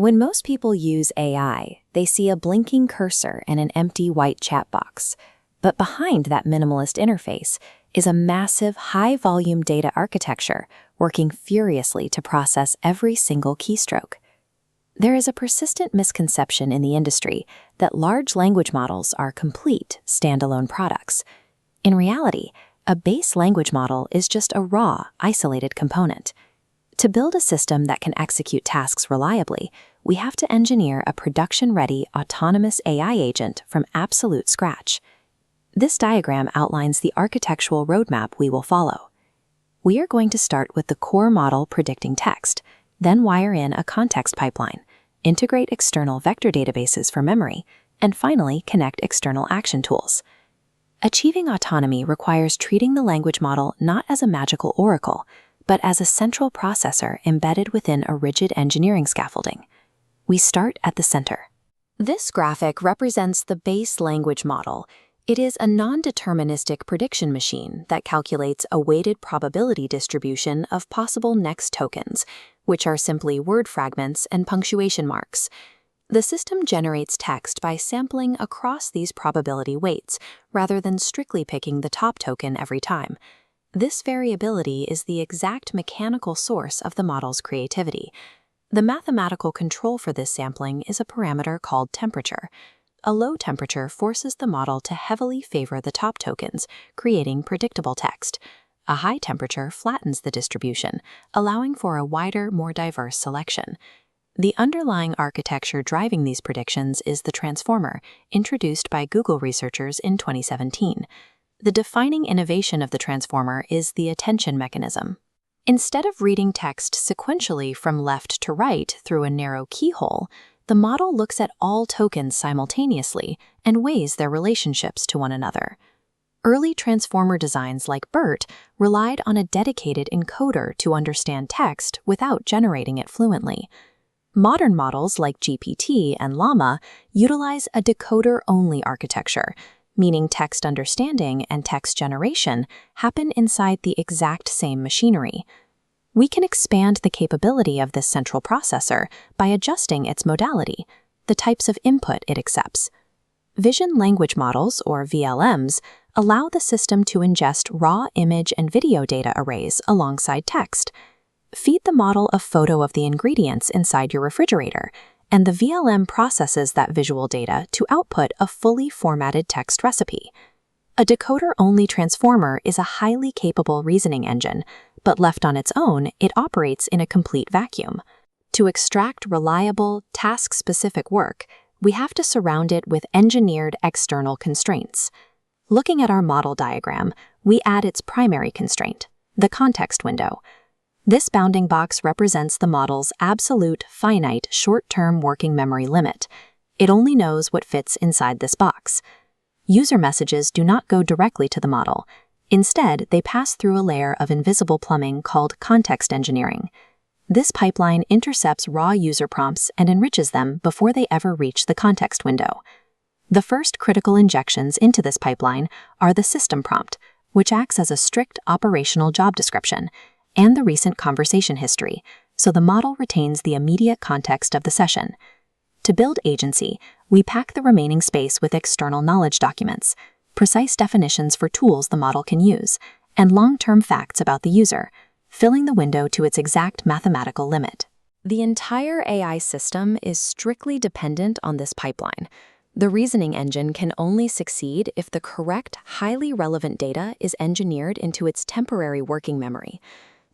When most people use AI, they see a blinking cursor and an empty white chat box. But behind that minimalist interface is a massive, high-volume data architecture working furiously to process every single keystroke. There is a persistent misconception in the industry that large language models are complete, standalone products. In reality, a base language model is just a raw, isolated component. To build a system that can execute tasks reliably, we have to engineer a production-ready, autonomous AI agent from absolute scratch. This diagram outlines the architectural roadmap we will follow. We are going to start with the core model predicting text, then wire in a context pipeline, integrate external vector databases for memory, and finally connect external action tools. Achieving autonomy requires treating the language model not as a magical oracle, but as a central processor embedded within a rigid engineering scaffolding. We start at the center. This graphic represents the base language model. It is a non-deterministic prediction machine that calculates a weighted probability distribution of possible next tokens, which are simply word fragments and punctuation marks. The system generates text by sampling across these probability weights, rather than strictly picking the top token every time. This variability is the exact mechanical source of the model's creativity. The mathematical control for this sampling is a parameter called temperature. A low temperature forces the model to heavily favor the top tokens, creating predictable text. A high temperature flattens the distribution, allowing for a wider, more diverse selection. The underlying architecture driving these predictions is the transformer, introduced by Google researchers in 2017. The defining innovation of the transformer is the attention mechanism. Instead of reading text sequentially from left to right through a narrow keyhole, the model looks at all tokens simultaneously and weighs their relationships to one another. Early transformer designs like BERT relied on a dedicated encoder to understand text without generating it fluently. Modern models like GPT and Llama utilize a decoder-only architecture, meaning text understanding and text generation happen inside the exact same machinery. We can expand the capability of this central processor by adjusting its modality, the types of input it accepts. Vision language models, or VLMs, allow the system to ingest raw image and video data arrays alongside text. Feed the model a photo of the ingredients inside your refrigerator, and the VLM processes that visual data to output a fully formatted text recipe. A decoder-only transformer is a highly capable reasoning engine, but left on its own, it operates in a complete vacuum. To extract reliable, task-specific work, we have to surround it with engineered external constraints. Looking at our model diagram, we add its primary constraint, the context window. This bounding box represents the model's absolute, finite, short-term working memory limit. It only knows what fits inside this box. User messages do not go directly to the model. Instead, they pass through a layer of invisible plumbing called context engineering. This pipeline intercepts raw user prompts and enriches them before they ever reach the context window. The first critical injections into this pipeline are the system prompt, which acts as a strict operational job description, and the recent conversation history, so the model retains the immediate context of the session. To build agency, we pack the remaining space with external knowledge documents, precise definitions for tools the model can use, and long-term facts about the user, filling the window to its exact mathematical limit. The entire AI system is strictly dependent on this pipeline. The reasoning engine can only succeed if the correct, highly relevant data is engineered into its temporary working memory.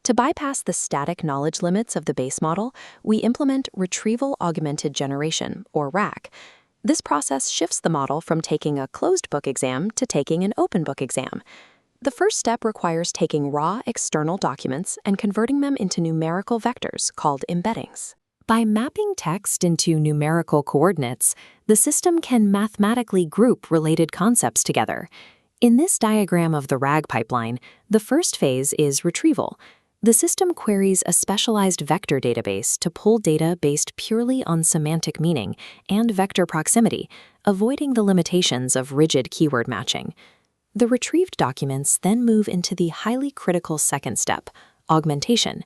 To bypass the static knowledge limits of the base model, we implement Retrieval Augmented Generation, or RAG. This process shifts the model from taking a closed book exam to taking an open book exam. The first step requires taking raw external documents and converting them into numerical vectors called embeddings. By mapping text into numerical coordinates, the system can mathematically group related concepts together. In this diagram of the RAG pipeline, the first phase is retrieval. The system queries a specialized vector database to pull data based purely on semantic meaning and vector proximity, avoiding the limitations of rigid keyword matching. The retrieved documents then move into the highly critical second step, augmentation.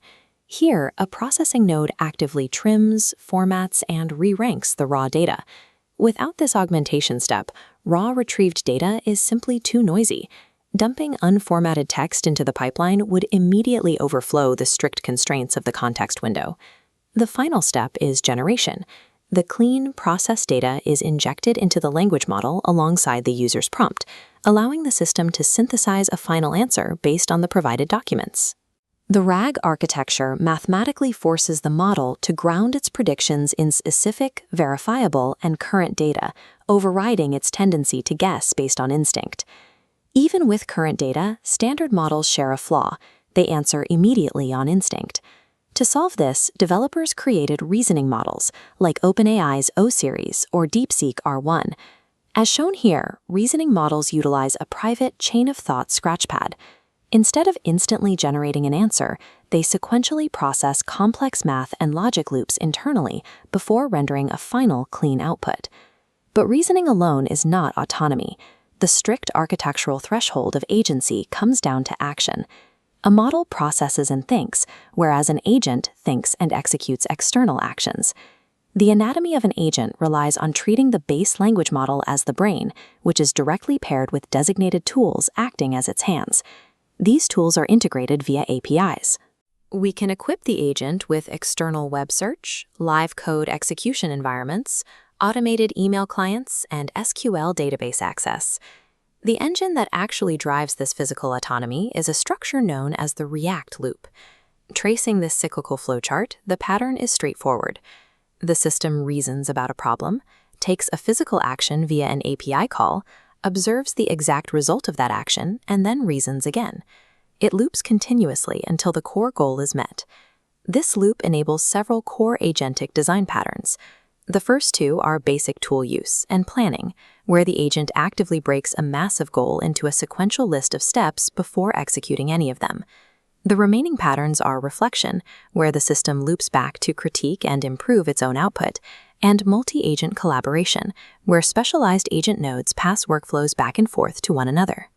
Here, a processing node actively trims, formats, and re-ranks the raw data. Without this augmentation step, raw retrieved data is simply too noisy. Dumping unformatted text into the pipeline would immediately overflow the strict constraints of the context window. The final step is generation. The clean, processed data is injected into the language model alongside the user's prompt, allowing the system to synthesize a final answer based on the provided documents. The RAG architecture mathematically forces the model to ground its predictions in specific, verifiable, and current data, overriding its tendency to guess based on instinct. Even with current data, standard models share a flaw. They answer immediately on instinct. To solve this, developers created reasoning models, like OpenAI's O-Series or DeepSeek R1. As shown here, reasoning models utilize a private chain-of-thought scratchpad. Instead of instantly generating an answer, they sequentially process complex math and logic loops internally before rendering a final clean output. But reasoning alone is not autonomy. The strict architectural threshold of agency comes down to action. A model processes and thinks, whereas an agent thinks and executes external actions. The anatomy of an agent relies on treating the base language model as the brain, which is directly paired with designated tools acting as its hands. These tools are integrated via APIs. We can equip the agent with external web search, live code execution environments, automated email clients, and SQL database access. The engine that actually drives this physical autonomy is a structure known as the React loop. Tracing this cyclical flowchart, the pattern is straightforward. The system reasons about a problem, takes a physical action via an API call, observes the exact result of that action, and then reasons again. It loops continuously until the core goal is met. This loop enables several core agentic design patterns. The first two are basic tool use and planning, where the agent actively breaks a massive goal into a sequential list of steps before executing any of them. The remaining patterns are reflection, where the system loops back to critique and improve its own output, and multi-agent collaboration, where specialized agent nodes pass workflows back and forth to one another.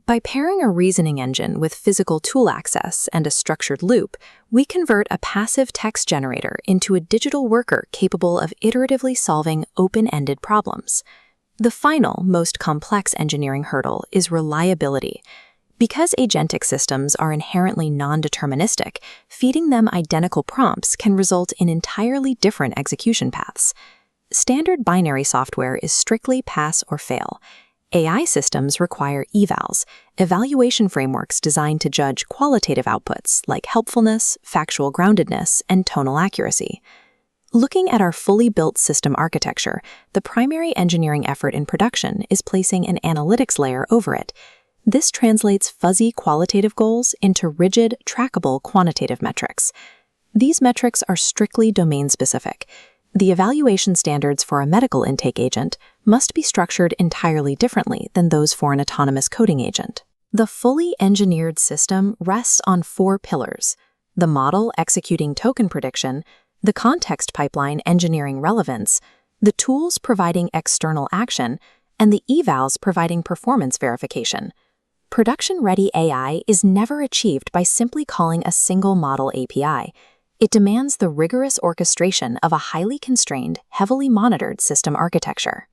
By pairing a reasoning engine with physical tool access and a structured loop, we convert a passive text generator into a digital worker capable of iteratively solving open-ended problems. The final, most complex engineering hurdle is reliability. Because agentic systems are inherently non-deterministic, feeding them identical prompts can result in entirely different execution paths. Standard binary software is strictly pass or fail. AI systems require evals, evaluation frameworks designed to judge qualitative outputs like helpfulness, factual groundedness, and tonal accuracy. Looking at our fully built system architecture, the primary engineering effort in production is placing an analytics layer over it. This translates fuzzy qualitative goals into rigid, trackable quantitative metrics. These metrics are strictly domain-specific. The evaluation standards for a medical intake agent must be structured entirely differently than those for an autonomous coding agent. The fully engineered system rests on 4 pillars: the model executing token prediction, the context pipeline engineering relevance, the tools providing external action, and the evals providing performance verification. Production-ready AI is never achieved by simply calling a single model API. It demands the rigorous orchestration of a highly constrained, heavily monitored system architecture.